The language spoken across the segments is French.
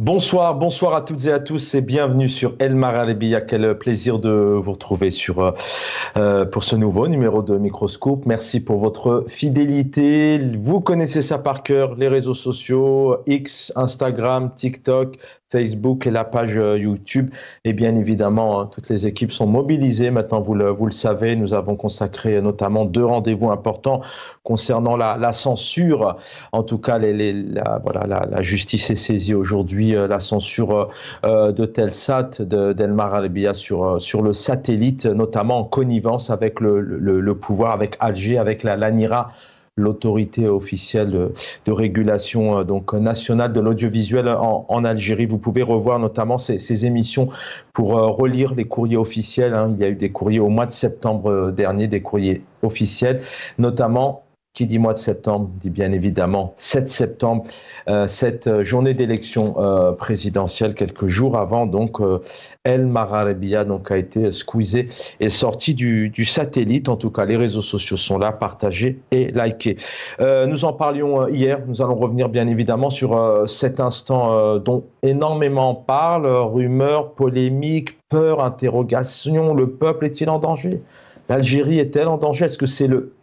Bonsoir à toutes et à tous et bienvenue sur El Maralebia. Quel plaisir de vous retrouver pour ce nouveau numéro de Microscope. Merci pour votre fidélité. Vous connaissez ça par cœur, les réseaux sociaux, X, Instagram, TikTok, Facebook et la page YouTube. Et bien évidemment, toutes les équipes sont mobilisées. Maintenant, vous le savez, nous avons consacré notamment 2 rendez-vous importants concernant la censure. En tout cas, la justice est saisie aujourd'hui, la censure de Telsat, d'El Maralebia sur le satellite, notamment en connivence avec le pouvoir, avec Alger, avec l'ANIRA, l'autorité officielle de régulation nationale de l'audiovisuel en Algérie. Vous pouvez revoir notamment ces émissions pour relire les courriers officiels. Il y a eu des courriers au mois de septembre dernier, des courriers officiels, notamment. Qui dit mois de septembre, dit bien évidemment 7 septembre, cette journée d'élection présidentielle, quelques jours avant, El Maralebia a été squeezé et sorti du satellite. En tout cas, les réseaux sociaux sont là, partagés et likés. Nous en parlions hier, nous allons revenir bien évidemment sur cet instant dont énormément parle, rumeurs, polémiques, peur, interrogations. Le peuple est-il en danger? L'Algérie est-elle en danger? Est-ce que c'est le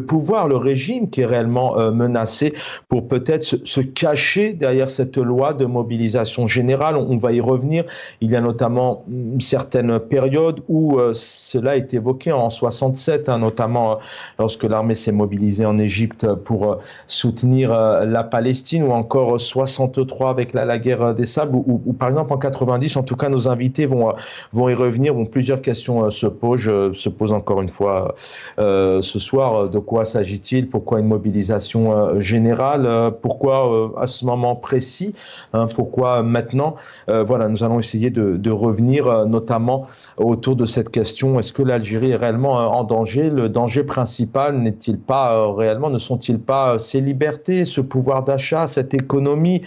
pouvoir, le régime qui est réellement menacé pour peut-être se cacher derrière cette loi de mobilisation générale? On va y revenir. Il y a notamment une certaine période où cela est évoqué en 67, notamment lorsque l'armée s'est mobilisée en Égypte pour soutenir la Palestine, ou encore 63 avec la guerre des sables, ou par exemple en 90. En tout cas, nos invités vont y revenir. Plusieurs questions se posent encore une fois ce soir. De quoi s'agit-il? Pourquoi une mobilisation générale? Pourquoi à ce moment précis? Pourquoi maintenant? Voilà, nous allons essayer de revenir notamment autour de cette question. Est-ce que l'Algérie est réellement en danger? Le danger principal n'est-il pas réellement, ne sont-ils pas ces libertés, ce pouvoir d'achat, cette économie,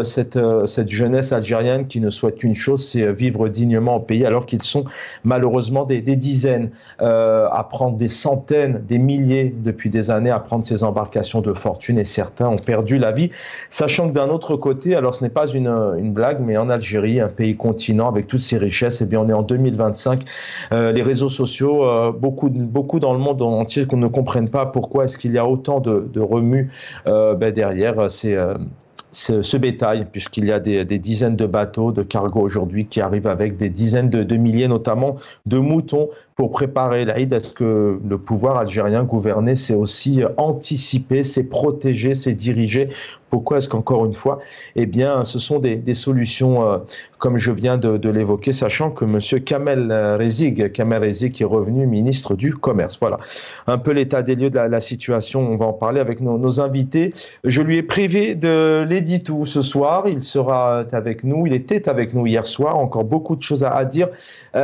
cette jeunesse algérienne qui ne souhaite qu'une chose, c'est vivre dignement au pays, alors qu'ils sont malheureusement des dizaines à prendre des centaines, des milliers depuis des années à prendre ces embarcations de fortune, et certains ont perdu la vie, sachant que d'un autre côté, alors ce n'est pas une blague, mais en Algérie, un pays continent avec toutes ses richesses, on est en 2025, les réseaux sociaux, beaucoup dans le monde entier qu'on ne comprenne pas pourquoi est-ce qu'il y a autant de remue derrière ce bétail, puisqu'il y a des dizaines de bateaux de cargo aujourd'hui qui arrivent avec des dizaines de milliers, notamment de moutons, pour préparer l'Aïd. Est-ce que le pouvoir algérien gouverner, c'est aussi anticiper, c'est protéger, c'est diriger? Pourquoi est-ce qu'encore une fois, ce sont des solutions, comme je viens de l'évoquer, sachant que M. Kamel Rezig est revenu ministre du Commerce. Voilà, un peu l'état des lieux de la situation. On va en parler avec nos invités. Je lui ai privé de l'édito ce soir. Il sera avec nous. Il était avec nous hier soir. Encore beaucoup de choses à dire.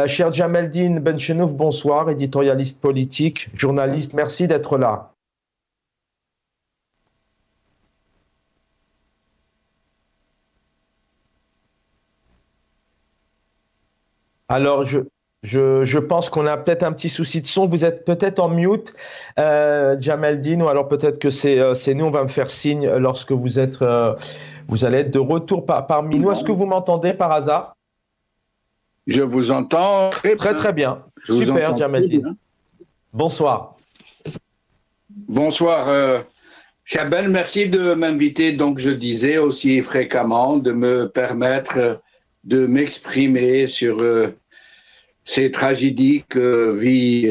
Cher Jameldine Benchenouf, bonsoir, éditorialiste politique, journaliste. Merci d'être là. Alors, je pense qu'on a peut-être un petit souci de son. Vous êtes peut-être en mute, Jameldine, ou alors peut-être que c'est nous. On va me faire signe lorsque vous allez être de retour parmi nous. Est-ce que vous m'entendez par hasard? Je vous entends très bien. Super, Jameldine. Bonsoir. Bonsoir, Chabel. Merci de m'inviter, donc je disais aussi fréquemment, de me permettre de m'exprimer sur ces tragédies que vit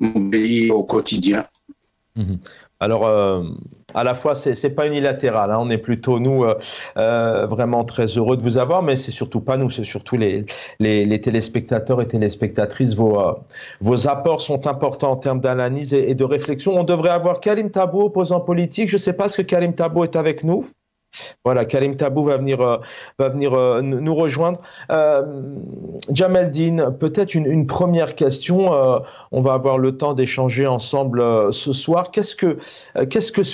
mon pays au quotidien. Alors, à la fois, c'est pas unilatéral. On est plutôt, nous, vraiment très heureux de vous avoir, mais c'est surtout pas nous, c'est surtout les téléspectateurs et téléspectatrices. Vos apports sont importants en termes d'analyse et de réflexion. On devrait avoir Karim Tabou, opposant politique. Je ne sais pas si Karim Tabou est avec nous. Voilà, Karim Tabou va venir nous rejoindre. Jameldine, peut-être une première question. On va avoir le temps d'échanger ensemble ce soir. Qu'est-ce que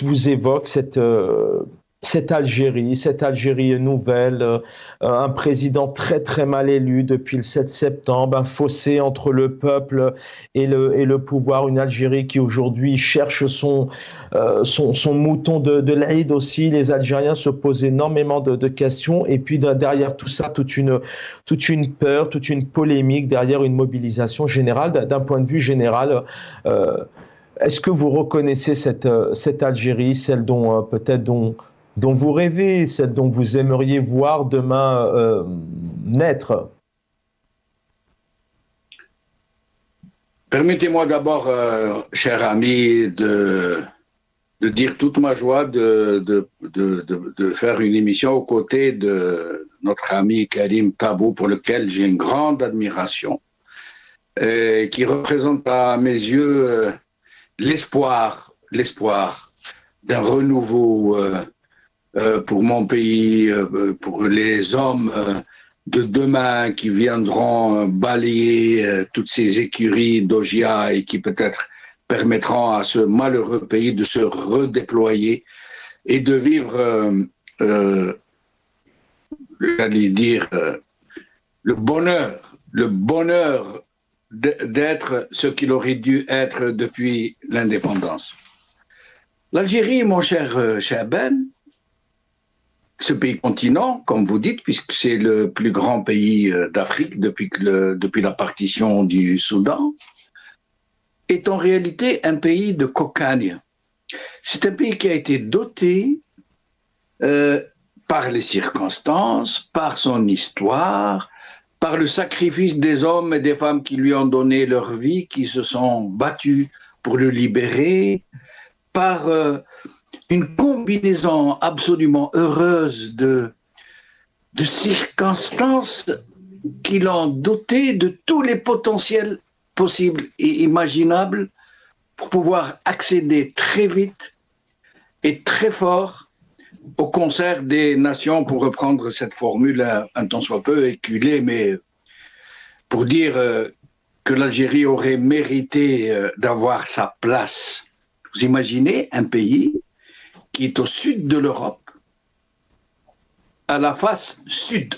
vous évoque cette Algérie nouvelle, un président très très mal élu depuis le 7 septembre, un fossé entre le peuple et le pouvoir, une Algérie qui aujourd'hui cherche son mouton de l'Aïd aussi. Les Algériens se posent énormément de questions et puis derrière tout ça, toute une peur, toute une polémique, derrière une mobilisation générale. D'un point de vue général, est-ce que vous reconnaissez cette Algérie, celle dont peut-être dont vous rêvez, celle dont vous aimeriez voir demain naître? Permettez-moi d'abord, cher ami, de dire toute ma joie de faire une émission aux côtés de notre ami Karim Tabou, pour lequel j'ai une grande admiration, qui représente à mes yeux l'espoir d'un renouveau pour mon pays, pour les hommes de demain qui viendront balayer toutes ces écuries d'Ogia et qui peut-être permettront à ce malheureux pays de se redéployer et de vivre, j'allais dire, le bonheur d'être ce qu'il aurait dû être depuis l'indépendance. L'Algérie, mon cher Chaben, ce pays continent, comme vous dites, puisque c'est le plus grand pays d'Afrique depuis la partition du Soudan, est en réalité un pays de cocagne. C'est un pays qui a été doté par les circonstances, par son histoire, par le sacrifice des hommes et des femmes qui lui ont donné leur vie, qui se sont battus pour le libérer, par une combinaison absolument heureuse de circonstances qui l'ont doté de tous les potentiels possibles et imaginables pour pouvoir accéder très vite et très fort au concert des nations, pour reprendre cette formule un tant soit peu éculée, mais pour dire que l'Algérie aurait mérité d'avoir sa place. Vous imaginez un pays qui est au sud de l'Europe, à la face sud,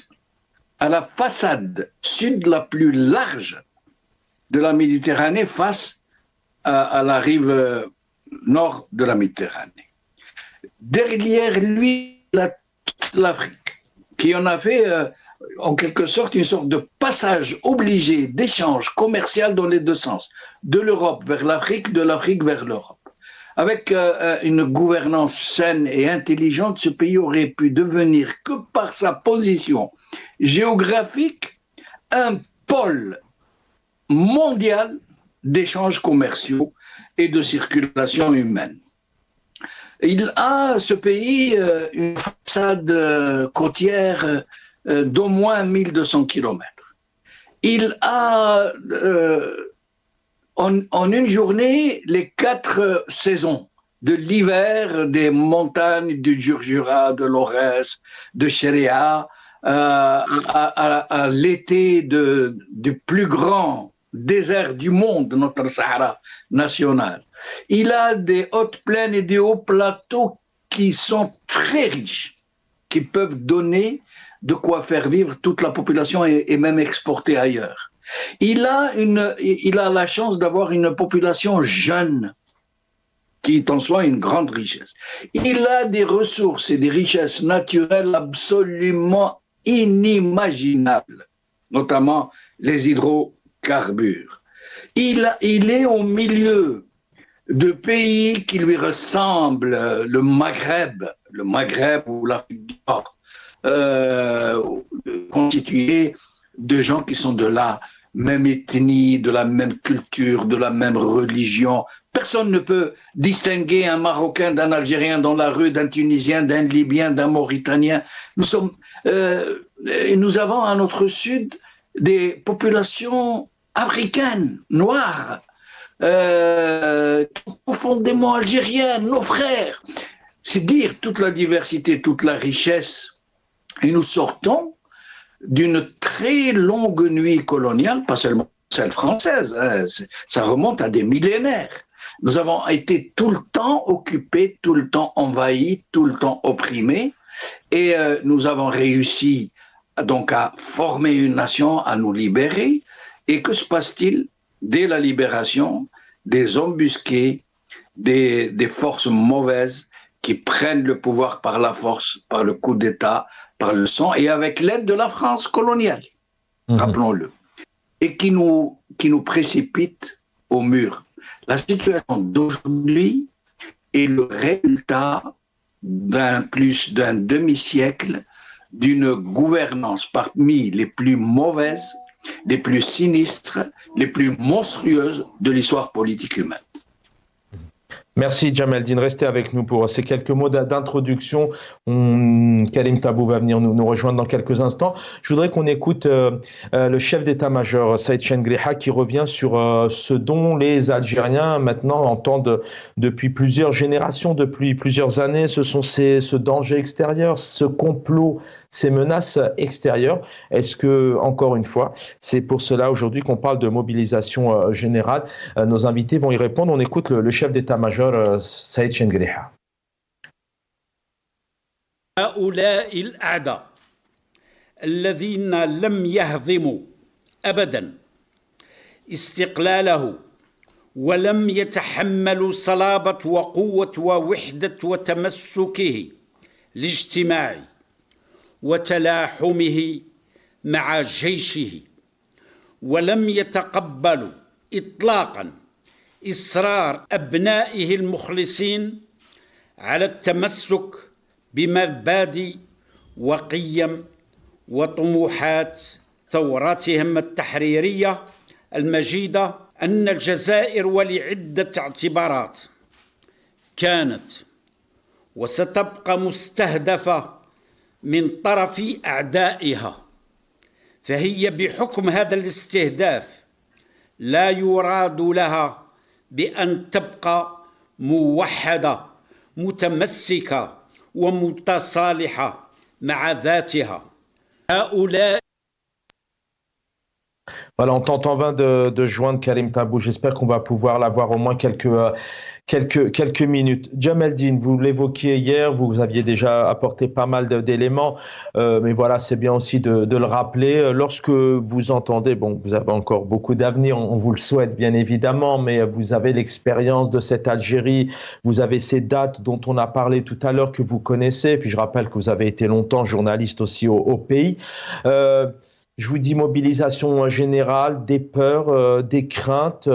à la façade sud la plus large de la Méditerranée, face à la rive nord de la Méditerranée. Derrière lui, toute l'Afrique, qui en a fait en quelque sorte une sorte de passage obligé d'échange commercial dans les deux sens, de l'Europe vers l'Afrique, de l'Afrique vers l'Europe. Avec une gouvernance saine et intelligente, ce pays aurait pu devenir, que par sa position géographique, un pôle mondial d'échanges commerciaux et de circulation humaine. Il a, ce pays, une façade côtière d'au moins 1200 kilomètres. Il a, en une journée, les 4 saisons de l'hiver, des montagnes du Jurjura, de l'Aurès, de Sheria, à l'été du plus grand désert du monde, notre Sahara national. Il a des hautes plaines et des hauts plateaux qui sont très riches, qui peuvent donner de quoi faire vivre toute la population et même exporter ailleurs. Il a la chance d'avoir une population jeune, qui est en soi une grande richesse. Il a des ressources et des richesses naturelles absolument inimaginables, notamment les hydrocarbures. Il est au milieu de pays qui lui ressemblent, le Maghreb ou l'Afrique du Nord, constitué de gens qui sont de la même ethnie, de la même culture, de la même religion. Personne ne peut distinguer un Marocain d'un Algérien dans la rue, d'un Tunisien, d'un Libyen, d'un Mauritanien. Nous avons à notre sud des populations africaines, noires, profondément algériennes, nos frères. C'est dire toute la diversité, toute la richesse. Et nous sortons d'une très longue nuit coloniale, pas seulement celle française, hein, ça remonte à des millénaires, Nous avons été tout le temps occupés, tout le temps envahis, tout le temps opprimés. Et nous avons réussi donc à former une nation, à nous libérer. Et que se passe-t-il dès la libération? Des embusqués, des forces mauvaises qui prennent le pouvoir par la force, par le coup d'État, par le sang, et avec l'aide de la France coloniale, rappelons-le, et qui nous précipitent au mur. La situation d'aujourd'hui est le résultat plus d'un demi-siècle d'une gouvernance parmi les plus mauvaises, les plus sinistres, les plus monstrueuses de l'histoire politique humaine. Merci Jamaldine, restez avec nous pour ces quelques mots d'introduction. Karim Tabou va venir nous rejoindre dans quelques instants. Je voudrais qu'on écoute le chef d'état-major Saïd Chengriha qui revient sur ce dont les Algériens maintenant entendent depuis plusieurs générations, depuis plusieurs années. Ce sont ce danger extérieur, ce complot, ces menaces extérieures. Est-ce que, encore une fois, c'est pour cela aujourd'hui qu'on parle de mobilisation générale? Nos invités vont y répondre. On écoute le chef d'état-major Saïd Chengriha. هؤلاء الأعداء الذين لم يهضموا أبدا استقلاله ولم يتحملوا صلابة وقوة ووحدة وتمسكه الاجتماعي وتلاحمه مع جيشه ولم يتقبلوا إطلاقا إصرار أبنائه المخلصين على التمسك بمبادئ وقيم وطموحات ثوراتهم التحريرية المجيدة أن الجزائر ولعدة اعتبارات كانت وستبقى مستهدفة من طرف أعدائها، فهي بحكم هذا الاستهداف لا يراد لها بأن تبقى موحدة متمسكة ومتصالحة مع ذاتها. هؤلاء Voilà, on tente en vain de joindre Karim Tabou. J'espère qu'on va pouvoir l'avoir au moins quelques minutes. Jamaldine, vous l'évoquiez hier, vous aviez déjà apporté pas mal d'éléments, mais voilà, c'est bien aussi de le rappeler. Lorsque vous entendez, bon, vous avez encore beaucoup d'avenir, on vous le souhaite bien évidemment, mais vous avez l'expérience de cette Algérie, vous avez ces dates dont on a parlé tout à l'heure que vous connaissez, puis je rappelle que vous avez été longtemps journaliste aussi au pays. Je vous dis mobilisation générale, des peurs, des craintes.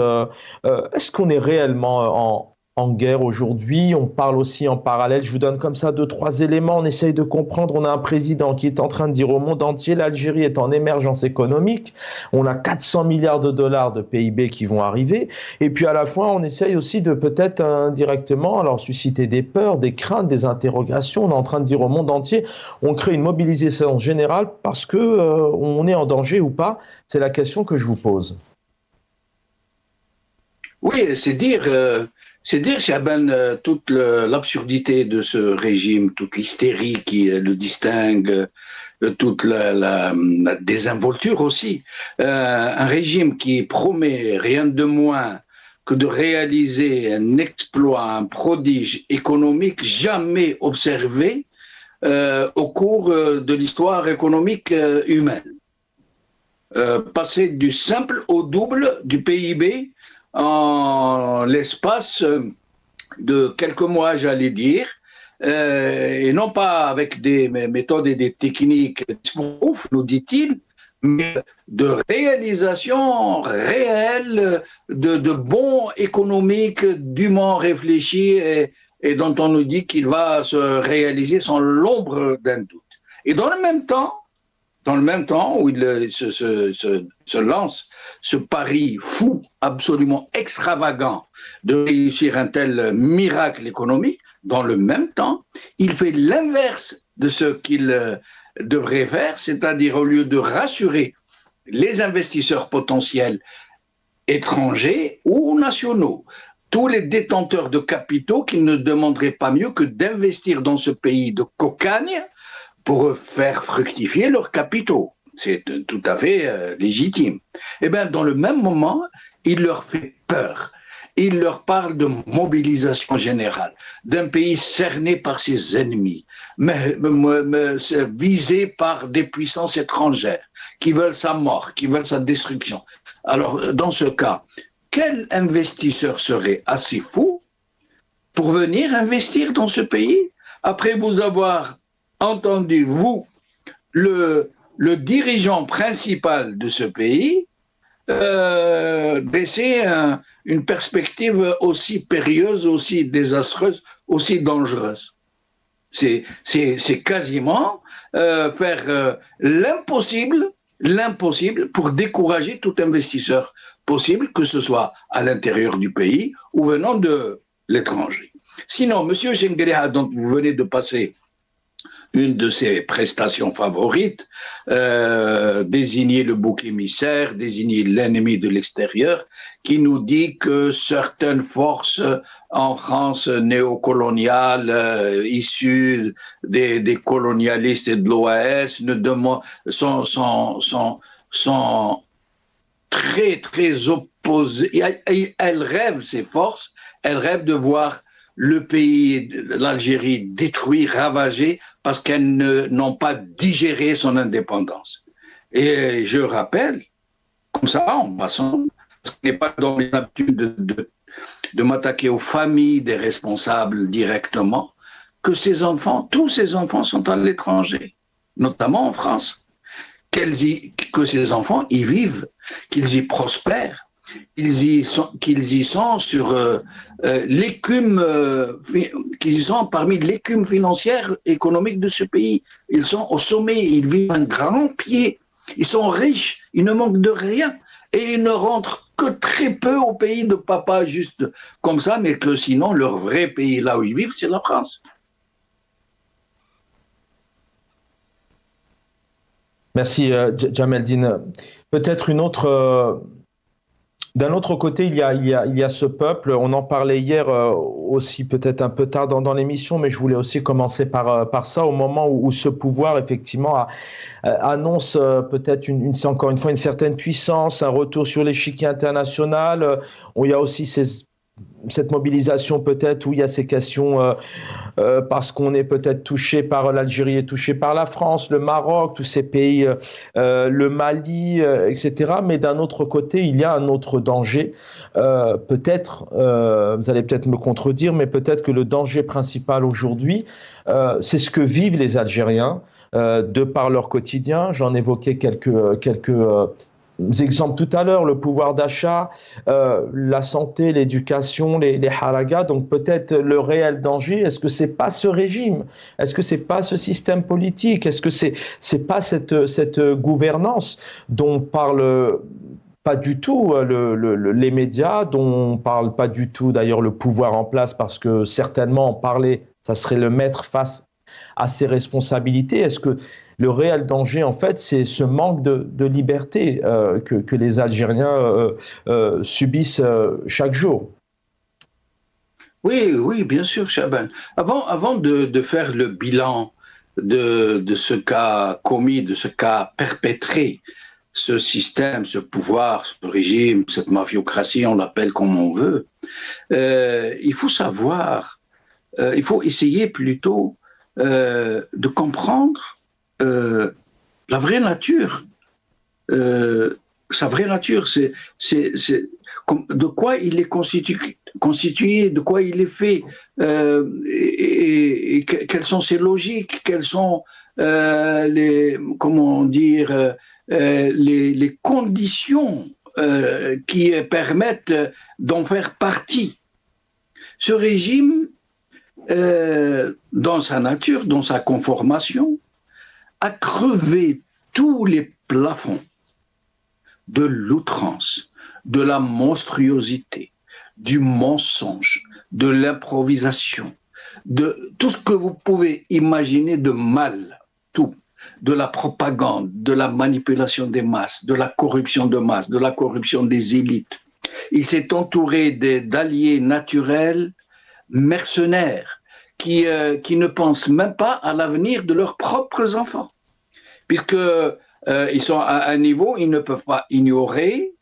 Est-ce qu'on est réellement en guerre aujourd'hui? On parle aussi en parallèle, je vous donne comme ça 2-3 éléments, on essaye de comprendre. On a un président qui est en train de dire au monde entier, l'Algérie est en émergence économique, on a 400 milliards de dollars de PIB qui vont arriver, et puis à la fois on essaye aussi de peut-être indirectement alors susciter des peurs, des craintes, des interrogations. On est en train de dire au monde entier, on crée une mobilisation générale parce que on est en danger ou pas. C'est la question que je vous pose. Oui, c'est dire, Chaban, toute l'absurdité de ce régime, toute l'hystérie qui le distingue, toute la désinvolture aussi. Un régime qui promet rien de moins que de réaliser un exploit, un prodige économique jamais observé au cours de l'histoire économique humaine. Passer du simple au double du PIB en l'espace de quelques mois, j'allais dire, et non pas avec des méthodes et des techniques, nous dit-il, mais de réalisation réelle, de bons économiques dûment réfléchis et dont on nous dit qu'il va se réaliser sans l'ombre d'un doute. Et dans le même temps où il se lance ce pari fou, absolument extravagant, de réussir un tel miracle économique, dans le même temps, il fait l'inverse de ce qu'il devrait faire, c'est-à-dire au lieu de rassurer les investisseurs potentiels étrangers ou nationaux, tous les détenteurs de capitaux qui ne demanderaient pas mieux que d'investir dans ce pays de cocagne pour faire fructifier leurs capitaux. C'est tout à fait légitime. Eh bien, dans le même moment, il leur fait peur. il leur parle de mobilisation générale, d'un pays cerné par ses ennemis, mais visé par des puissances étrangères qui veulent sa mort, qui veulent sa destruction. Alors, dans ce cas, quel investisseur serait assez fou pour venir investir dans ce pays après vous avoir entendu, vous, le dirigeant principal de ce pays, dresser une perspective aussi périlleuse, aussi désastreuse, aussi dangereuse. C'est quasiment faire l'impossible pour décourager tout investisseur possible, que ce soit à l'intérieur du pays ou venant de l'étranger. Sinon, M. Chengueria, dont vous venez de passer une de ses prestations favorites, désigner le bouc émissaire, désigner l'ennemi de l'extérieur, qui nous dit que certaines forces en France néocoloniale, issues des colonialistes et de l'OAS, sont très, très opposées. Elles rêvent, ces forces, elles rêvent de voir le pays, l'Algérie, détruit, ravagé, parce qu'elles n'ont pas digéré son indépendance. Et je rappelle, comme ça, en passant, parce que ce n'est pas dans les habitudes de m'attaquer aux familles des responsables directement, que tous ces enfants sont à l'étranger, notamment en France, que ces enfants y vivent, qu'ils y prospèrent, qu'ils y sont sur l'écume, qu'ils y sont parmi l'écume financière économique de ce pays. Ils sont au sommet, ils vivent un grand pied, ils sont riches, ils ne manquent de rien et ils ne rentrent que très peu au pays de papa juste comme ça, mais que sinon leur vrai pays là où ils vivent, c'est la France. Merci Djamel-Din. Peut-être une autre... D'un autre côté, il y a ce peuple, on en parlait hier aussi peut-être un peu tard dans l'émission, mais je voulais aussi commencer par ça, au moment où ce pouvoir effectivement annonce peut-être encore une fois une certaine puissance, un retour sur l'échiquier international, où il y a aussi cette mobilisation peut-être, où il y a ces questions parce qu'on est peut-être touché par l'Algérie, est touché par la France, le Maroc, tous ces pays, le Mali, etc. Mais d'un autre côté, il y a un autre danger. Peut-être, vous allez peut-être me contredire, mais peut-être que le danger principal aujourd'hui, c'est ce que vivent les Algériens de par leur quotidien. J'en évoquais quelques exemples tout à l'heure, le pouvoir d'achat, la santé, l'éducation, les haragas. Donc peut-être le réel danger, est-ce que c'est pas ce régime? Est-ce que c'est pas ce système politique? Est-ce que c'est pas cette gouvernance dont parle pas du tout les médias, dont parle pas du tout d'ailleurs le pouvoir en place, parce que certainement en parler, ça serait le mettre face à ses responsabilités? Est-ce que le réel danger, en fait, c'est ce manque de liberté que les Algériens subissent chaque jour? Oui, bien sûr, Chaban. Avant de faire le bilan de ce qu'a commis, de ce qu'a perpétré, ce système, ce pouvoir, ce régime, cette mafiocratie, on l'appelle comme on veut, il faut savoir, il faut essayer plutôt de comprendre la vraie nature, sa vraie nature, c'est de quoi il est constitué, de quoi il est fait, et quelles sont ses logiques, quelles sont les conditions qui permettent d'en faire partie. Ce régime, dans sa nature, dans sa conformation, a crevé tous les plafonds de l'outrance, de la monstruosité, du mensonge, de l'improvisation, de tout ce que vous pouvez imaginer de mal, tout, de la propagande, de la manipulation des masses, de la corruption de masse, de la corruption des élites. Il s'est entouré d'alliés naturels, mercenaires, qui ne pensent même pas à l'avenir de leurs propres enfants, puisque ils sont à un niveau, ils ne peuvent pas ignorer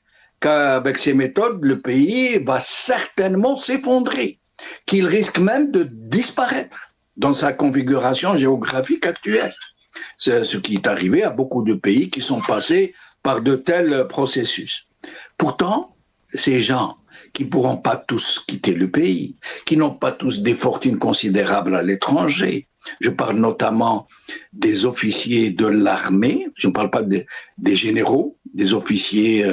qu'avec ces méthodes, le pays va certainement s'effondrer, qu'il risque même de disparaître dans sa configuration géographique actuelle. C'est ce qui est arrivé à beaucoup de pays qui sont passés par de tels processus. Pourtant, ces gens qui ne pourront pas tous quitter le pays, qui n'ont pas tous des fortunes considérables à l'étranger, je parle notamment des officiers de l'armée, je ne parle pas des généraux, des officiers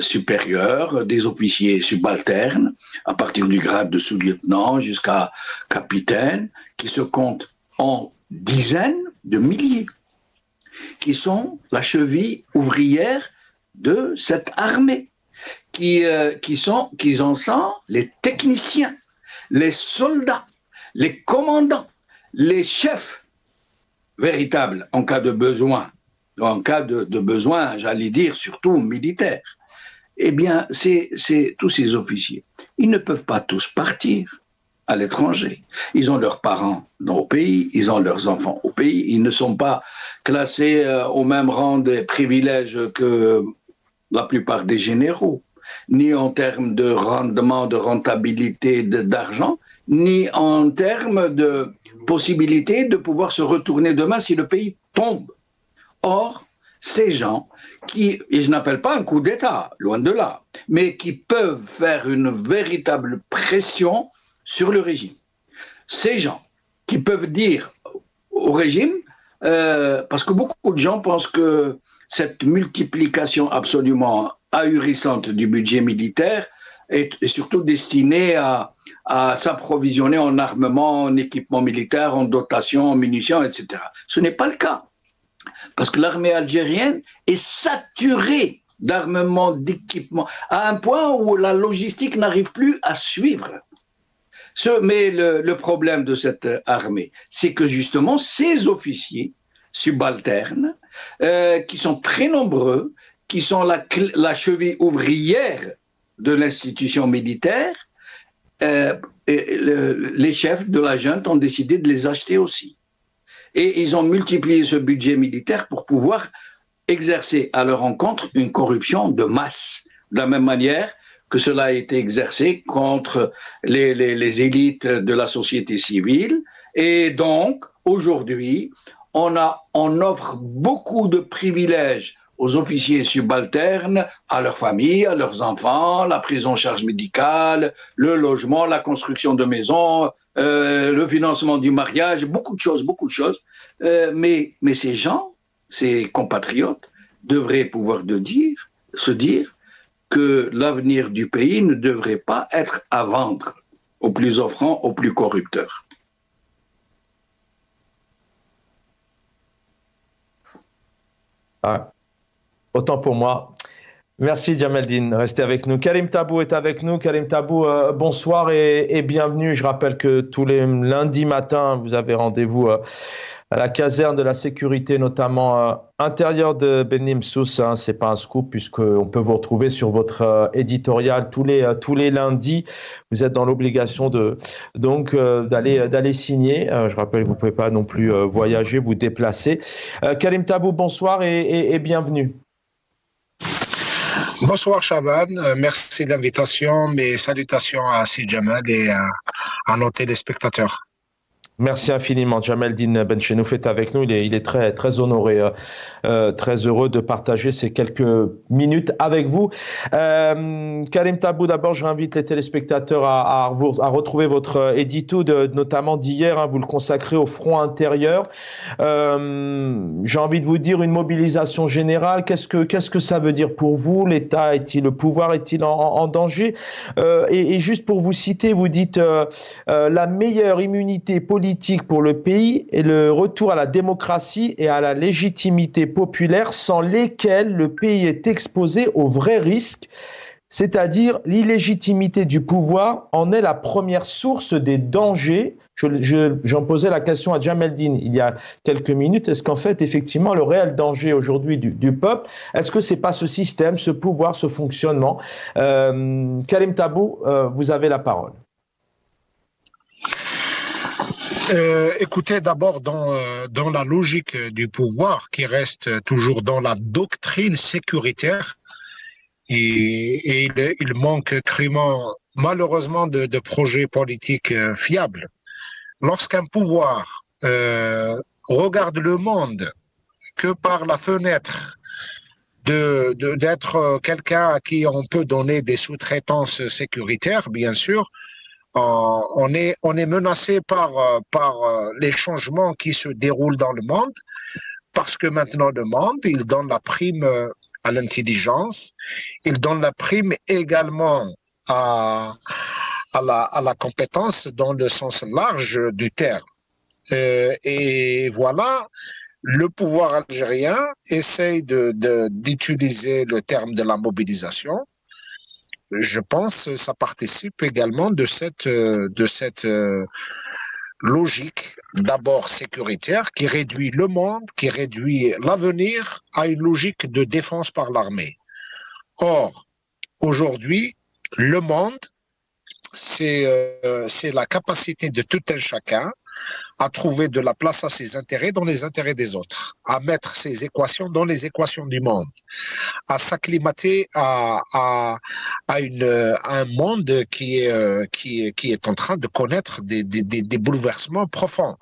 supérieurs, des officiers subalternes, à partir du grade de sous-lieutenant jusqu'à capitaine, qui se comptent en dizaines de milliers, qui sont la cheville ouvrière de cette armée, qui en sont les techniciens, les soldats, les commandants, les chefs véritables en cas de besoin, j'allais dire surtout militaire. Eh bien, c'est tous ces officiers. Ils ne peuvent pas tous partir à l'étranger. Ils ont leurs parents au pays, ils ont leurs enfants au pays. Ils ne sont pas classés au même rang de privilèges que la plupart des généraux, ni en termes de rendement, de rentabilité, d'argent, ni en termes de possibilité de pouvoir se retourner demain si le pays tombe. Or, ces gens qui, et je n'appelle pas un coup d'État, loin de là, mais qui peuvent faire une véritable pression sur le régime. Ces gens qui peuvent dire au régime, parce que beaucoup de gens pensent que cette multiplication absolument ahurissante du budget militaire est surtout destinée à s'approvisionner en armement, en équipement militaire, en dotation, en munitions, etc. Ce n'est pas le cas. Parce que l'armée algérienne est saturée d'armement, d'équipement, à un point où la logistique n'arrive plus à suivre. Mais le problème de cette armée, c'est que justement, ces officiers subalternes, qui sont très nombreux, qui sont la cheville ouvrière de l'institution militaire, les chefs de la junte ont décidé de les acheter aussi. Et ils ont multiplié ce budget militaire pour pouvoir exercer à leur encontre une corruption de masse, de la même manière que cela a été exercé contre les élites de la société civile. Et donc, aujourd'hui, on offre beaucoup de privilèges aux officiers subalternes, à leurs familles, à leurs enfants, la prise en charge médicale, le logement, la construction de maisons, le financement du mariage, beaucoup de choses. Mais ces gens, ces compatriotes, devraient pouvoir se dire que l'avenir du pays ne devrait pas être à vendre aux plus offrants, aux plus corrupteurs. Ah. Autant pour moi. Merci Djamaldine, restez avec nous. Karim Tabou est avec nous. Karim Tabou, bonsoir et bienvenue. Je rappelle que tous les lundis matins, vous avez rendez-vous à la caserne de la sécurité, notamment intérieure de Beni Msous. Hein, c'est pas un scoop puisqu'on peut vous retrouver sur votre éditorial tous les lundis. Vous êtes dans l'obligation d'aller signer. Je rappelle que vous pouvez pas non plus voyager, vous déplacer. Karim Tabou, bonsoir et bienvenue. Bonsoir Chaban, merci de l'invitation, mes salutations à Sid Jamal et à nos téléspectateurs. Merci infiniment. Djamaldine Benchenouf est avec nous. Il est très, très honoré, très heureux de partager ces quelques minutes avec vous. Karim Tabou, d'abord, j'invite les téléspectateurs à retrouver votre édito, notamment d'hier. Hein, vous le consacrez au front intérieur. J'ai envie de vous dire une mobilisation générale. Qu'est-ce que ça veut dire pour vous? L'État le pouvoir est-il en danger? Et juste pour vous citer, vous dites la meilleure immunité politique pour le pays et le retour à la démocratie et à la légitimité populaire sans lesquelles le pays est exposé aux vrais risques, c'est-à-dire l'illégitimité du pouvoir en est la première source des dangers. J'en posais la question à Djamaldine il y a quelques minutes. Est-ce qu'en fait, effectivement, le réel danger aujourd'hui du peuple, est-ce que c'est pas ce système, ce pouvoir, ce fonctionnement? Karim Tabou, vous avez la parole. Écoutez, d'abord, dans la logique du pouvoir qui reste toujours dans la doctrine sécuritaire, il manque crûment, malheureusement, de projets politiques fiables. Lorsqu'un pouvoir regarde le monde que par la fenêtre d'être quelqu'un à qui on peut donner des sous-traitances sécuritaires, bien sûr, on est menacé par les changements qui se déroulent dans le monde, parce que maintenant le monde, il donne la prime à l'intelligence, il donne la prime également à la compétence dans le sens large du terme. Et voilà, le pouvoir algérien essaye d'utiliser le terme de la mobilisation. Je pense que ça participe également de cette logique d'abord sécuritaire qui réduit le monde, qui réduit l'avenir à une logique de défense par l'armée. Or, aujourd'hui, le monde, c'est la capacité de tout un chacun à trouver de la place à ses intérêts dans les intérêts des autres, à mettre ses équations dans les équations du monde, à s'acclimater à un monde qui est en train de connaître des bouleversements profonds.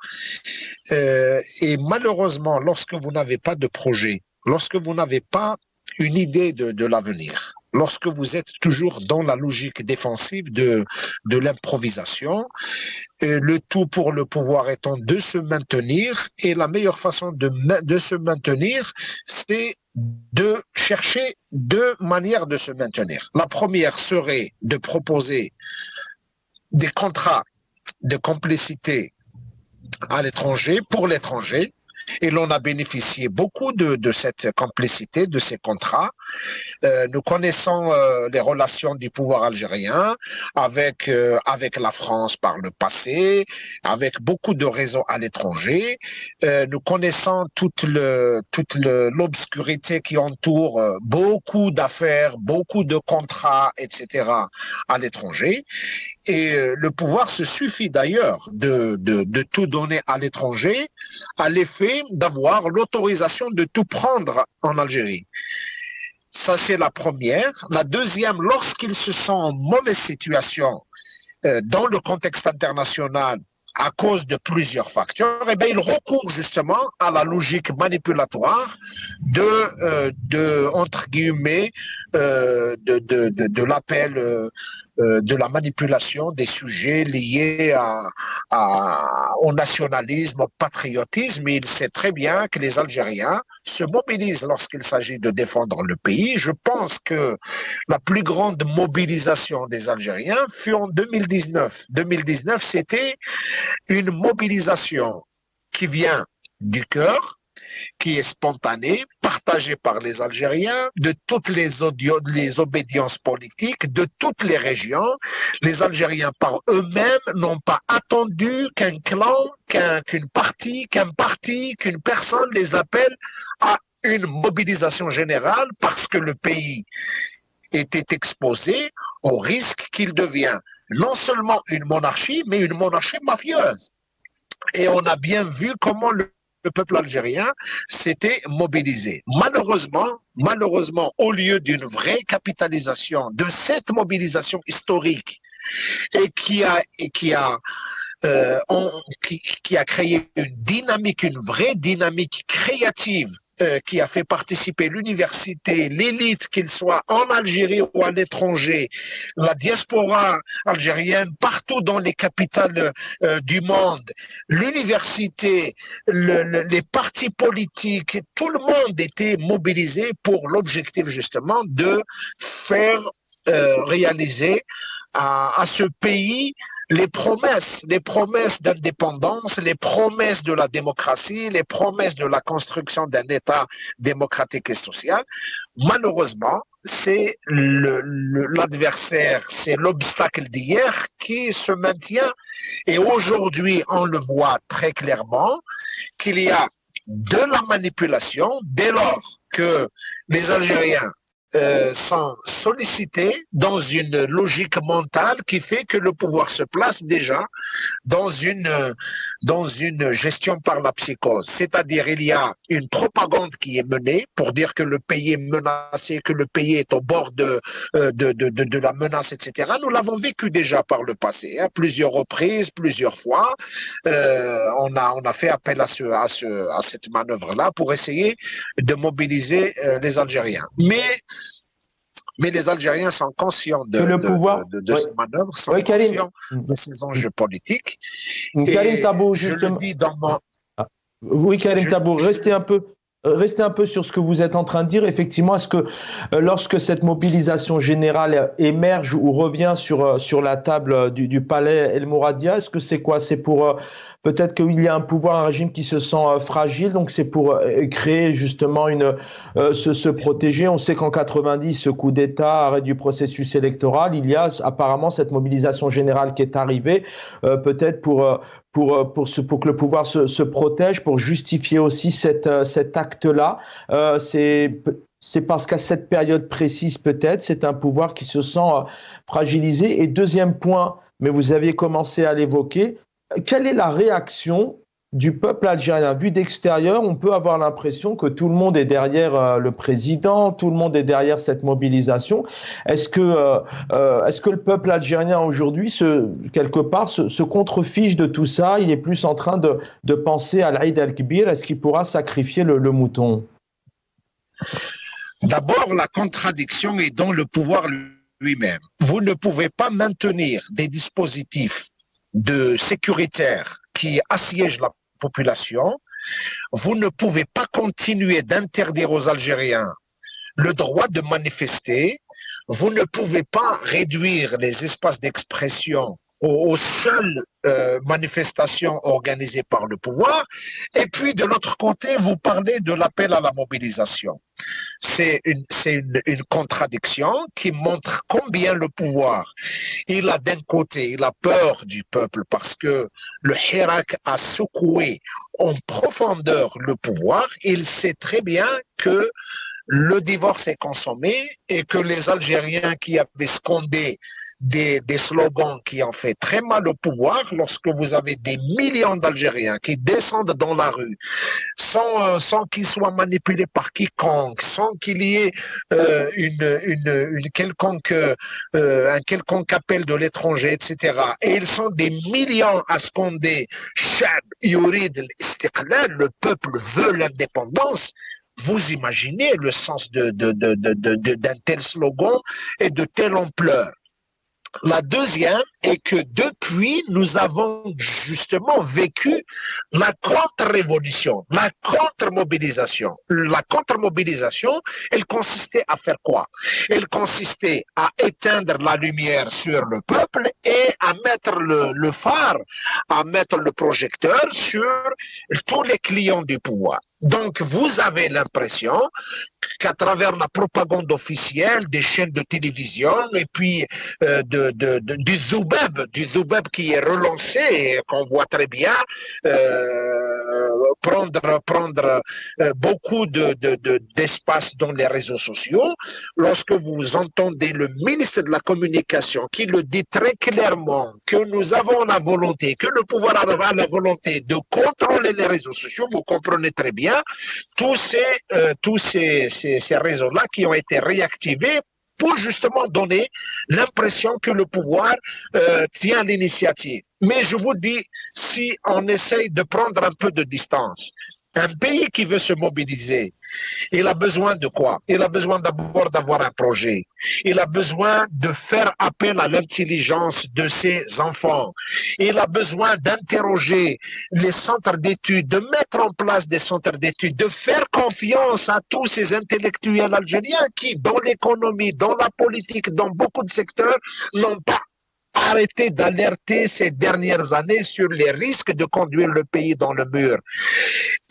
Et malheureusement, lorsque vous n'avez pas de projet, lorsque vous n'avez pas une idée de l'avenir, lorsque vous êtes toujours dans la logique défensive de l'improvisation, le tout pour le pouvoir étant de se maintenir, et la meilleure façon de se maintenir, c'est de chercher deux manières de se maintenir. La première serait de proposer des contrats de complicité à l'étranger, pour l'étranger, et l'on a bénéficié beaucoup de cette complicité, de ces contrats. Nous connaissons les relations du pouvoir algérien avec la France par le passé, avec beaucoup de réseaux à l'étranger. Nous connaissons toute l'obscurité qui entoure beaucoup d'affaires, beaucoup de contrats, etc. à l'étranger. Et le pouvoir se suffit d'ailleurs de tout donner à l'étranger à l'effet d'avoir l'autorisation de tout prendre en Algérie. Ça, c'est la première. La deuxième, lorsqu'il se sent en mauvaise situation dans le contexte international à cause de plusieurs facteurs, eh bien, il recourt justement à la logique manipulatoire entre guillemets, de l'appel, de la manipulation des sujets liés au nationalisme, au patriotisme. Il sait très bien que les Algériens se mobilisent lorsqu'il s'agit de défendre le pays. Je pense que la plus grande mobilisation des Algériens fut en 2019. 2019, c'était une mobilisation qui vient du cœur, qui est spontanée, partagée par les Algériens, de toutes les obédiences politiques, de toutes les régions. Les Algériens par eux-mêmes n'ont pas attendu qu'un clan, qu'un parti, qu'une personne les appelle à une mobilisation générale, parce que le pays était exposé au risque qu'il devienne non seulement une monarchie, mais une monarchie mafieuse. Et on a bien vu comment le peuple algérien s'était mobilisé. Malheureusement, au lieu d'une vraie capitalisation de cette mobilisation historique et qui a créé une vraie dynamique créative, qui a fait participer l'université, l'élite, qu'il soit en Algérie ou à l'étranger, la diaspora algérienne, partout dans les capitales du monde, l'université, les partis politiques, tout le monde était mobilisé pour l'objectif justement de faire réaliser à ce pays les promesses d'indépendance, les promesses de la démocratie, les promesses de la construction d'un État démocratique et social. Malheureusement, c'est l'adversaire, c'est l'obstacle d'hier qui se maintient. Et aujourd'hui, on le voit très clairement qu'il y a de la manipulation dès lors que les Algériens sont sollicités dans une logique mentale qui fait que le pouvoir se place déjà dans une gestion par la psychose. C'est-à-dire, il y a une propagande qui est menée pour dire que le pays est menacé, que le pays est au bord de la menace, etc. Nous l'avons vécu déjà par le passé, à plusieurs reprises, plusieurs fois. On a fait appel à cette manœuvre-là pour essayer de mobiliser les Algériens. Mais les Algériens sont conscients de ces manœuvres, sont conscients de ces enjeux politiques. Karim Tabou, je le dis dans mon... Oui, Karim Tabou, restez un peu sur ce que vous êtes en train de dire. Effectivement, est-ce que lorsque cette mobilisation générale émerge ou revient sur la table du palais El Mouradia, est-ce que c'est quoi? C'est pour peut-être qu'il y a un pouvoir, un régime qui se sent fragile, donc c'est pour créer justement se protéger. On sait qu'en 90, ce coup d'État, arrêt du processus électoral, il y a apparemment cette mobilisation générale qui est arrivée, peut-être pour que le pouvoir se protège, pour justifier aussi cet acte-là. C'est parce qu'à cette période précise, peut-être, c'est un pouvoir qui se sent fragilisé. Et deuxième point, mais vous aviez commencé à l'évoquer, quelle est la réaction du peuple algérien? Vu d'extérieur, on peut avoir l'impression que tout le monde est derrière le président, tout le monde est derrière cette mobilisation. Est-ce que le peuple algérien aujourd'hui, quelque part, se contrefiche de tout ça? Il est plus en train de penser à l'Aïd el-Kbir. Est-ce qu'il pourra sacrifier le mouton? D'abord, la contradiction est dans le pouvoir lui-même. Vous ne pouvez pas maintenir des dispositifs sécuritaires qui assiègent la population. Vous ne pouvez pas continuer d'interdire aux Algériens le droit de manifester. Vous ne pouvez pas réduire les espaces d'expression aux seules manifestations organisées par le pouvoir. Et puis, de l'autre côté, vous parlez de l'appel à la mobilisation. C'est une contradiction qui montre combien le pouvoir, il a d'un côté, il a peur du peuple parce que le Hirak a secoué en profondeur le pouvoir. Il sait très bien que le divorce est consommé et que les Algériens qui avaient scandé des slogans qui ont fait très mal au pouvoir, lorsque vous avez des millions d'Algériens qui descendent dans la rue sans qu'ils soient manipulés par quiconque, sans qu'il y ait un quelconque appel de l'étranger, etc. Et ils sont des millions à scander « Shab yurid al-istiqlal », le peuple veut l'indépendance. Vous imaginez le sens d'un tel slogan et de telle ampleur. La deuxième est que depuis, nous avons justement vécu la contre-révolution, la contre-mobilisation. La contre-mobilisation, elle consistait à faire quoi? Elle consistait à éteindre la lumière sur le peuple et à mettre le phare, à mettre le projecteur sur tous les clients du pouvoir. Donc, vous avez l'impression qu'à travers la propagande officielle des chaînes de télévision et puis du Zoubeb qui est relancé et qu'on voit très bien prendre beaucoup d'espace dans les réseaux sociaux, lorsque vous entendez le ministre de la Communication qui le dit très clairement que nous avons la volonté, que le pouvoir a la volonté de contrôler les réseaux sociaux, vous comprenez très bien tous ces réseaux-là qui ont été réactivés pour justement donner l'impression que le pouvoir tient l'initiative. Mais je vous dis, si on essaye de prendre un peu de distance, un pays qui veut se mobiliser, il a besoin de quoi? Il a besoin d'abord d'avoir un projet. Il a besoin de faire appel à l'intelligence de ses enfants. Il a besoin d'interroger les centres d'études, de mettre en place des centres d'études, de faire confiance à tous ces intellectuels algériens qui, dans l'économie, dans la politique, dans beaucoup de secteurs, n'ont pas arrêté d'alerter ces dernières années sur les risques de conduire le pays dans le mur.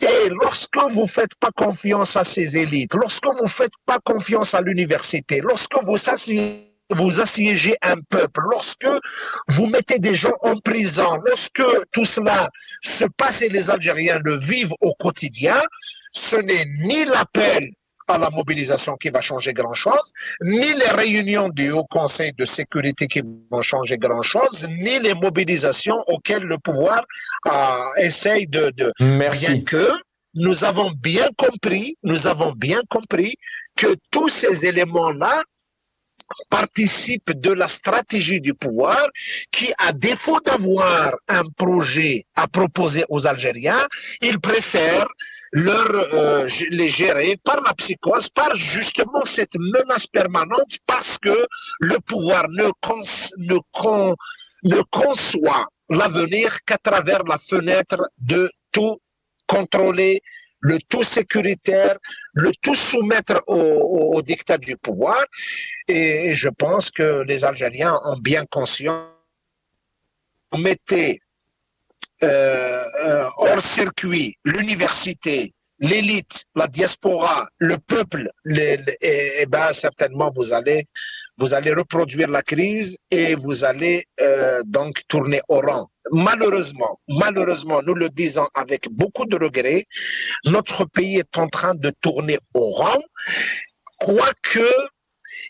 Et lorsque vous ne faites pas confiance à ces élites, lorsque vous ne faites pas confiance à l'université, lorsque vous assiégez un peuple, lorsque vous mettez des gens en prison, lorsque tout cela se passe et les Algériens le vivent au quotidien, ce n'est ni l'appel à la mobilisation qui va changer grand-chose, ni les réunions du Haut Conseil de sécurité qui vont changer grand-chose, ni les mobilisations auxquelles le pouvoir essaye de... Bien Merci. que nous avons bien compris que tous ces éléments-là participent de la stratégie du pouvoir qui, à défaut d'avoir un projet à proposer aux Algériens, ils préfèrent les gérer par la psychose, par justement cette menace permanente, parce que le pouvoir ne conçoit l'avenir qu'à travers la fenêtre de tout contrôler, le tout sécuritaire, le tout soumettre au dictat du pouvoir. Et je pense que les Algériens ont bien conscience. On mettait hors circuit l'université, l'élite, la diaspora, le peuple, et ben certainement vous allez reproduire la crise et vous allez donc tourner au rang. Malheureusement, nous le disons avec beaucoup de regrets, notre pays est en train de tourner au rang, quoique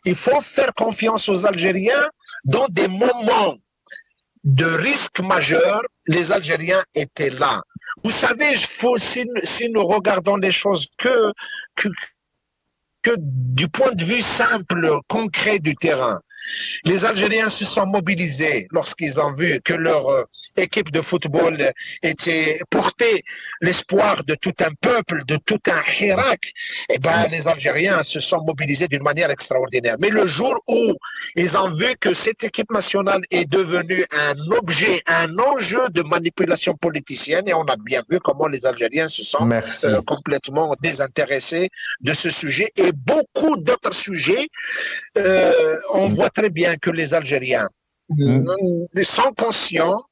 il faut faire confiance aux Algériens dans des moments de risque majeur, les Algériens étaient là. Vous savez, si nous regardons les choses que du point de vue simple, concret du terrain, les Algériens se sont mobilisés lorsqu'ils ont vu que leur équipe de football portait l'espoir de tout un peuple, de tout un Hirak. Et ben, les Algériens se sont mobilisés d'une manière extraordinaire. Mais le jour où ils ont vu que cette équipe nationale est devenue un objet, un enjeu de manipulation politicienne, et on a bien vu comment les Algériens se sont complètement désintéressés de ce sujet et beaucoup d'autres sujets. On voit très bien que les Algériens sont conscients,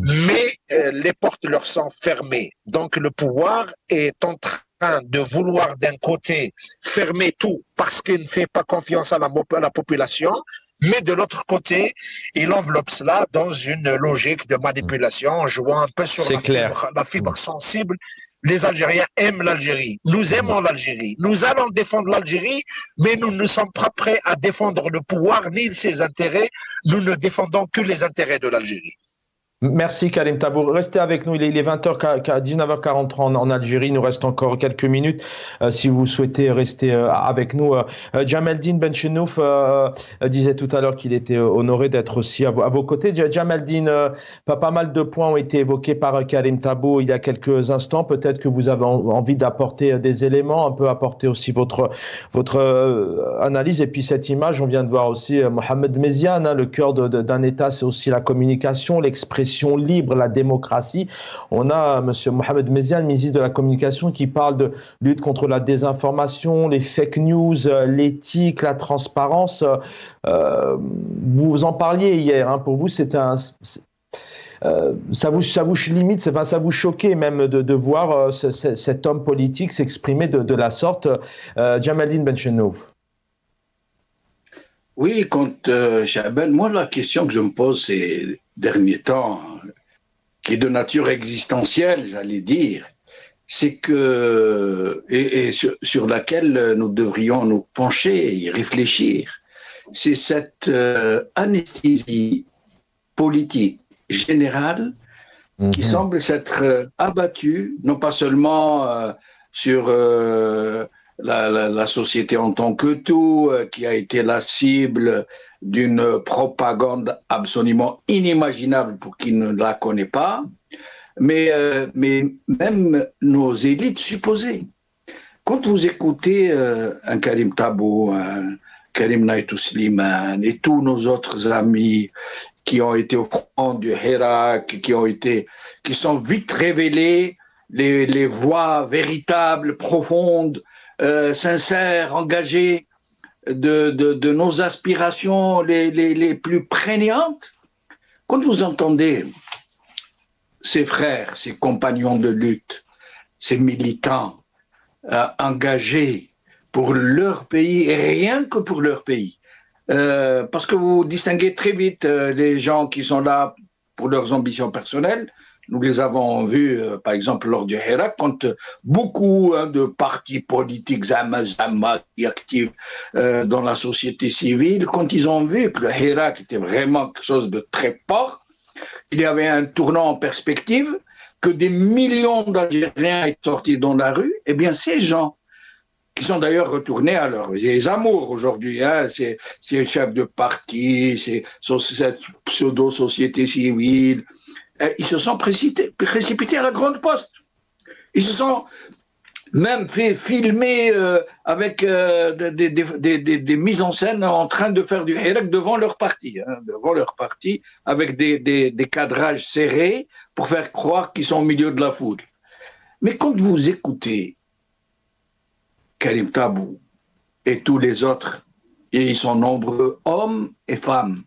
mais les portes leur sont fermées. Donc le pouvoir est en train de vouloir d'un côté fermer tout parce qu'il ne fait pas confiance à la population, mais de l'autre côté, il enveloppe cela dans une logique de manipulation, en jouant un peu sur la fibre sensible. Les Algériens aiment l'Algérie. Nous aimons l'Algérie. Nous allons défendre l'Algérie, mais nous ne sommes pas prêts à défendre le pouvoir ni ses intérêts. Nous ne défendons que les intérêts de l'Algérie. Merci Karim Tabour. Restez avec nous. Il est 19h43 en Algérie. Il nous reste encore quelques minutes si vous souhaitez rester avec nous. Jamaldine Benchenouf disait tout à l'heure qu'il était honoré d'être aussi à vos côtés. Jamaldine, pas mal de points ont été évoqués par Karim Tabour il y a quelques instants. Peut-être que vous avez envie d'apporter des éléments, un peu apporter aussi votre analyse. Et puis cette image, on vient de voir aussi Mohamed Meziane, le cœur d'un État, c'est aussi la communication, l'expression libre, la démocratie. On a M. Mohamed Meziane, ministre de la Communication, qui parle de lutte contre la désinformation, les fake news, l'éthique, la transparence. Vous en parliez hier. Hein. Pour vous, c'est ça vous limite, ça vous choquait même de voir cet homme politique s'exprimer de la sorte. Jamaldine Benchenouf. Oui, Chaben, moi la question que je me pose ces derniers temps, qui est de nature existentielle, j'allais dire, c'est que, et sur laquelle nous devrions nous pencher et réfléchir, c'est cette anesthésie politique générale qui semble s'être abattue, non pas seulement sur la société en tant que tout, qui a été la cible d'une propagande absolument inimaginable pour qui ne la connaît pas, mais même nos élites supposées. Quand vous écoutez un Karim Tabour, un Karim Naïtou Slimane et tous nos autres amis qui ont été au front du Hirak, qui sont vite révélés les voix véritables, profondes, sincères, engagées de nos aspirations les plus prégnantes. Quand vous entendez ces frères, ces compagnons de lutte, ces militants engagés pour leur pays et rien que pour leur pays, parce que vous distinguez très vite les gens qui sont là pour leurs ambitions personnelles Nous les avons vus, par exemple, lors du Hirak, quand beaucoup de partis politiques qui actifs dans la société civile, quand ils ont vu que le Hirak était vraiment quelque chose de très fort, qu'il y avait un tournant en perspective, que des millions d'Algériens étaient sortis dans la rue, eh bien, ces gens, qui sont d'ailleurs retournés à leurs amours aujourd'hui, hein, ces chefs de parti, cette pseudo-société civile, ils se sont précipités à la Grande Poste. Ils se sont même fait filmer avec des mises en scène en train de faire du Hirak devant leur parti, avec des cadrages serrés pour faire croire qu'ils sont au milieu de la foule. Mais quand vous écoutez Karim Tabou et tous les autres, et ils sont nombreux, hommes et femmes,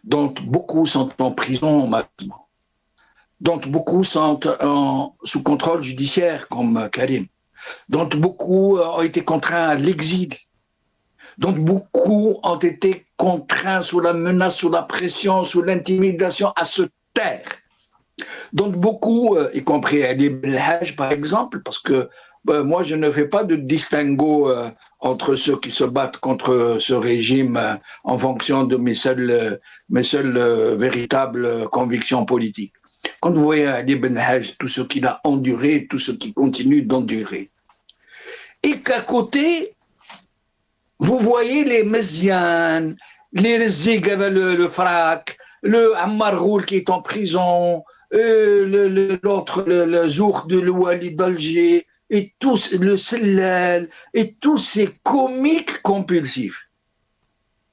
dont beaucoup sont en prison maintenant, dont beaucoup sont sous contrôle judiciaire, comme Karim, dont beaucoup ont été contraints à l'exil, dont beaucoup ont été contraints sous la menace, sous la pression, sous l'intimidation à se taire, dont beaucoup, y compris Ali Belhaj par exemple, parce que moi je ne fais pas de distinguo entre ceux qui se battent contre ce régime en fonction de mes seules véritables convictions politiques. Quand vous voyez Ali Belhaj, tout ce qu'il a enduré, tout ce qu'il continue d'endurer, et qu'à côté, vous voyez les Méziane, les Zig avec le Frak, le Ammar Ghoul qui est en prison, l'autre, le Zour de l'Ouali d'Alger, et tous, le Sellal, et tous ces comiques compulsifs.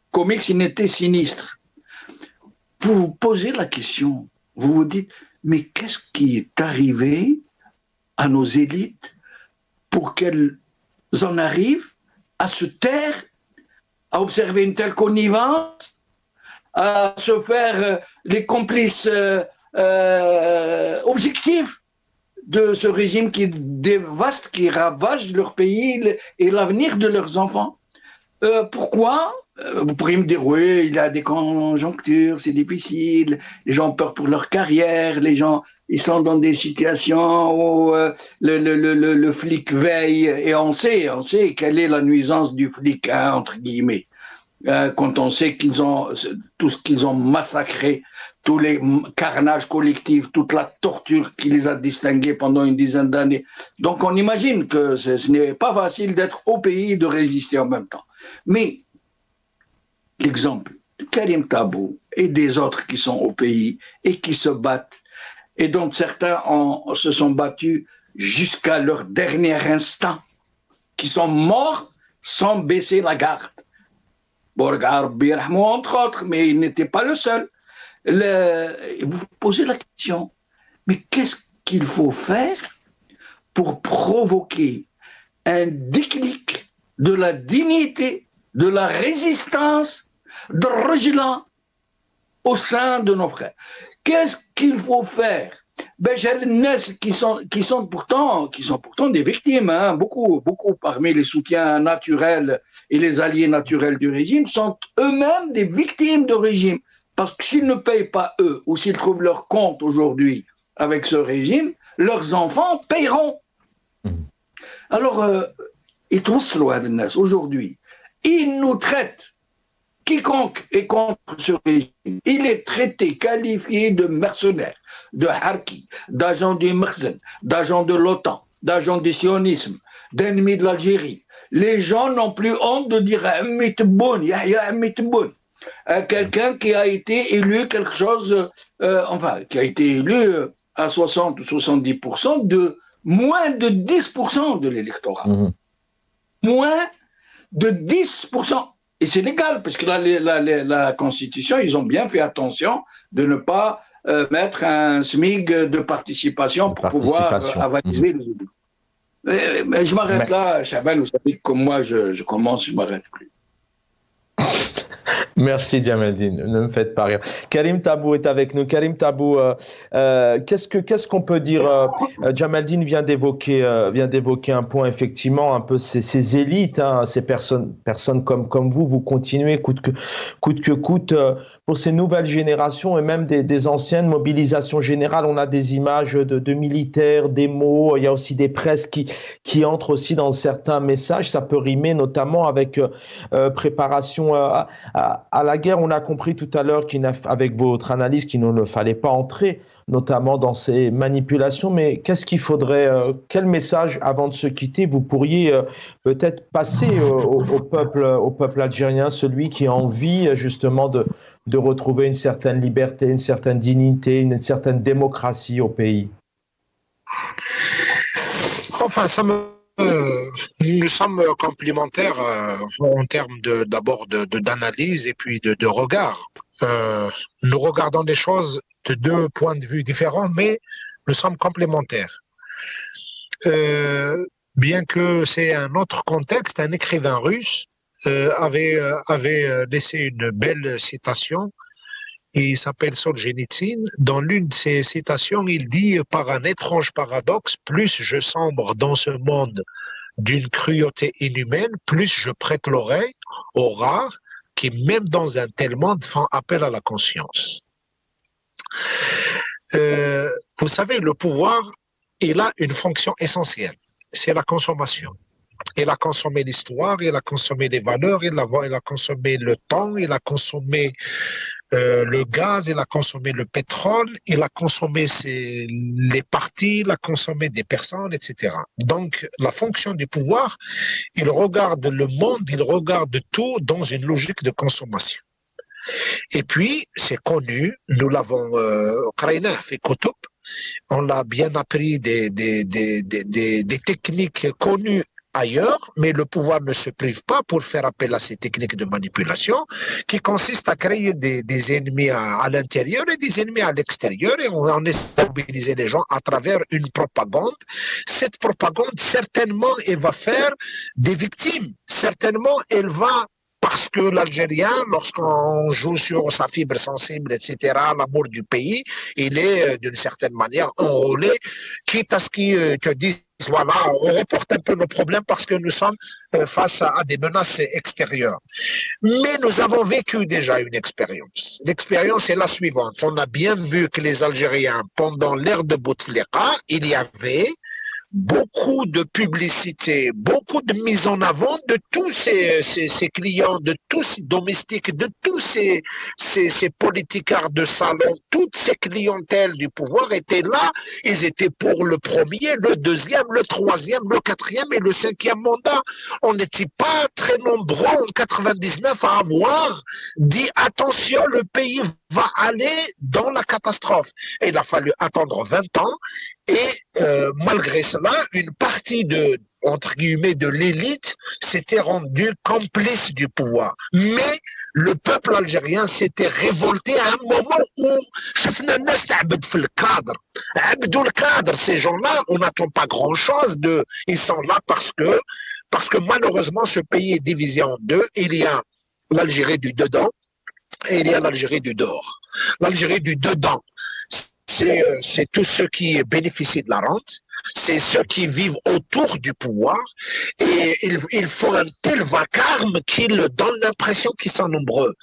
Comiques, s'ils étaient sinistres. Vous vous posez la question, vous vous dites, mais qu'est-ce qui est arrivé à nos élites pour qu'elles en arrivent à se taire, à observer une telle connivence, à se faire les complices objectifs de ce régime qui dévaste, qui ravage leur pays et l'avenir de leurs enfants. Pourquoi ? Vous pourriez me dire, oui, il y a des conjonctures, c'est difficile, les gens ont peur pour leur carrière, les gens ils sont dans des situations où le flic veille, et on sait quelle est la nuisance du flic, hein, entre guillemets. Quand on sait qu'ils ont tout ce qu'ils ont massacré, tous les carnages collectifs, toute la torture qui les a distingués pendant une dizaine d'années. Donc on imagine que ce n'est pas facile d'être au pays et de résister en même temps. Mais l'exemple de Karim Tabou et des autres qui sont au pays et qui se battent, et dont certains se sont battus jusqu'à leur dernier instant, qui sont morts sans baisser la garde. Borgar Birahmou, entre autres, mais il n'était pas le seul. Vous vous posez la question, mais qu'est-ce qu'il faut faire pour provoquer un déclic de la dignité, de la résistance, de Rajla au sein de nos frères? Qu'est-ce qu'il faut faire? Qui sont pourtant des victimes, hein. Beaucoup parmi les soutiens naturels et les alliés naturels du régime sont eux-mêmes des victimes du régime. Parce que s'ils ne payent pas eux, ou s'ils trouvent leur compte aujourd'hui avec ce régime, leurs enfants paieront. Alors, aujourd'hui, ils nous traitent. Quiconque est contre ce régime, il est traité, qualifié de mercenaire, de harki, d'agent du Merzen, d'agent de l'OTAN, d'agent du sionisme, d'ennemi de l'Algérie. Les gens n'ont plus honte de dire quelqu'un qui a été élu quelque chose, qui a été élu à 60 ou 70% de moins de 10% de l'électorat. Moins de 10%. Et c'est légal, parce que la Constitution, ils ont bien fait attention de ne pas mettre un SMIC de participation pour pouvoir avaliser les élus. Mais je m'arrête là, Chaban, vous savez que comme moi je commence, je ne m'arrête plus. Merci Jamaldine, ne me faites pas rire. Karim Tabou est avec nous. Karim Tabou, qu'est-ce qu'on peut dire Jamaldine vient d'évoquer un point, effectivement, un peu ces élites, hein, ces personnes comme vous, vous continuez coûte que coûte pour ces nouvelles générations et même des anciennes mobilisations générales. On a des images de militaires, des mots, il y a aussi des presses qui entrent aussi dans certains messages. Ça peut rimer notamment avec préparation à la guerre. On a compris tout à l'heure avec votre analyse qu'il ne fallait pas entrer notamment dans ces manipulations, mais qu'est-ce qu'il faudrait, quel message avant de se quitter vous pourriez peut-être passer au peuple algérien, celui qui a envie justement de retrouver une certaine liberté, une certaine dignité, une certaine démocratie au pays? Enfin, nous sommes complémentaires en termes d'abord d'analyse et puis de regard. Nous regardons les choses de deux points de vue différents, mais nous sommes complémentaires. Bien que c'est un autre contexte, un écrivain russe avait laissé une belle citation. Il s'appelle Solzhenitsyn. Dans l'une de ses citations, il dit « Par un étrange paradoxe, plus je sombre dans ce monde d'une cruauté inhumaine, plus je prête l'oreille aux rares qui, même dans un tel monde, font appel à la conscience. » Vous savez, le pouvoir, il a une fonction essentielle, c'est la consommation. Il a consommé l'histoire, il a consommé les valeurs, il a consommé le temps, il a consommé le gaz, il a consommé le pétrole, il a consommé les partis, il a consommé des personnes, etc. Donc, la fonction du pouvoir, il regarde le monde, il regarde tout dans une logique de consommation. Et puis, c'est connu, nous l'avons fait Koutoub, on l'a bien appris des techniques connues ailleurs, mais le pouvoir ne se prive pas pour faire appel à ces techniques de manipulation qui consistent à créer des ennemis à l'intérieur et des ennemis à l'extérieur, et on essaie de mobiliser les gens à travers une propagande. Cette propagande, certainement, elle va faire des victimes. Certainement, elle va... Parce que l'Algérien, lorsqu'on joue sur sa fibre sensible, etc., l'amour du pays, il est d'une certaine manière enrôlé, quitte à ce qu'ils te disent, voilà, on reporte un peu nos problèmes parce que nous sommes face à des menaces extérieures. Mais nous avons vécu déjà une expérience. L'expérience est la suivante. On a bien vu que les Algériens, pendant l'ère de Bouteflika, il y avait beaucoup de publicité, beaucoup de mise en avant de tous ces clients, de tous ces domestiques, de tous ces politicards de salon, toutes ces clientèles du pouvoir étaient là. Ils étaient pour le premier, le deuxième, le troisième, le quatrième et le cinquième mandat. On n'était pas très nombreux en 99 à avoir dit attention, le pays va aller dans la catastrophe. Et il a fallu attendre 20 ans et malgré cela, une partie entre guillemets, de l'élite s'était rendue complice du pouvoir. Mais le peuple algérien s'était révolté à un moment où le cadre, ces gens-là, on n'attend pas grand-chose d'eux. Ils sont là parce que malheureusement, ce pays est divisé en deux. Il y a l'Algérie du dedans et il y a l'Algérie du dehors. L'Algérie du dedans, c'est tous ceux qui bénéficient de la rente, c'est ceux qui vivent autour du pouvoir, et ils font un tel vacarme qu'ils donnent l'impression qu'ils sont nombreux.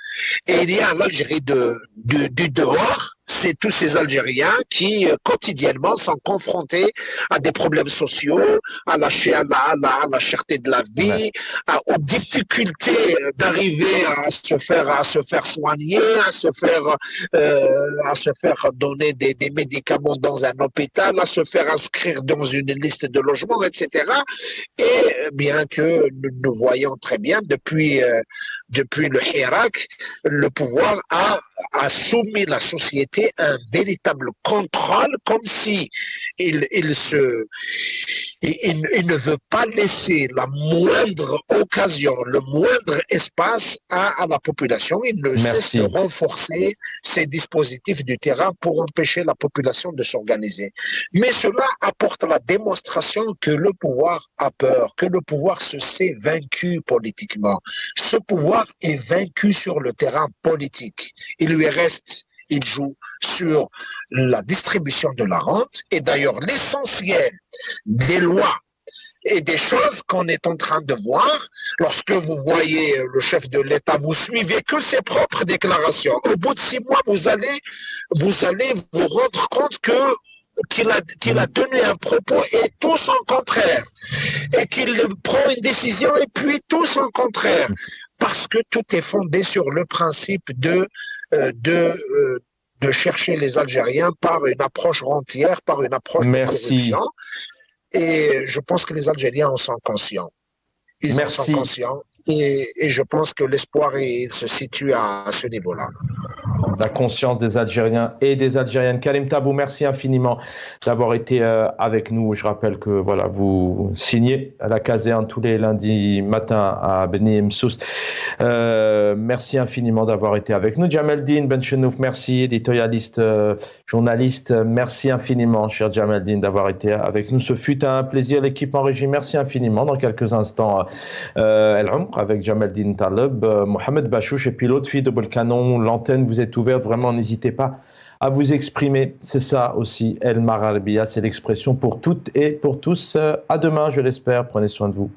Et il y a l'Algérie du dehors, c'est tous ces Algériens qui quotidiennement sont confrontés à des problèmes sociaux, à la cherté de la vie, aux difficultés d'arriver à se faire soigner, à se faire donner des médicaments dans un hôpital, à se faire inscrire dans une liste de logements, etc. Et bien que nous voyons très bien depuis le Hirak, le pouvoir a soumis la société à un véritable contrôle, comme si il Il ne veut pas laisser la moindre occasion, le moindre espace à la population. Il ne cesse de renforcer ces dispositifs du terrain pour empêcher la population de s'organiser. Mais cela apporte la démonstration que le pouvoir a peur, que le pouvoir se sait vaincu politiquement. Ce pouvoir est vaincu sur le terrain politique. Il joue sur la distribution de la rente et d'ailleurs l'essentiel des lois et des choses qu'on est en train de voir. Lorsque vous voyez le chef de l'État, vous suivez que ses propres déclarations. Au bout de 6 mois, vous allez vous rendre compte qu'il a tenu un propos et tout son contraire, et qu'il prend une décision et puis tout son contraire, parce que tout est fondé sur le principe de chercher les Algériens par une approche rentière, par une approche de corruption. Et je pense que les Algériens en sont conscients. Ils en sont conscients. Et je pense que l'espoir, il se situe à ce niveau-là. La conscience des Algériens et des Algériennes. Karim Tabou, merci infiniment d'avoir été avec nous. Je rappelle que voilà, vous signez à la caserne tous les lundis matin à Beni Msous. Merci infiniment d'avoir été avec nous. Jamaldine Benchenouf, merci, éditorialiste, journaliste. Merci infiniment, cher Jamaldine, d'avoir été avec nous. Ce fut un plaisir. L'équipe en régie, merci infiniment. Dans quelques instants, El Umq avec Jamaldine Taleb, Mohamed Bachouch et puis l'autre fille de Bolcanon. L'antenne vous est ouverte. Vraiment, n'hésitez pas à vous exprimer. C'est ça aussi, El Mar Arabiya, c'est l'expression pour toutes et pour tous. À demain, je l'espère. Prenez soin de vous.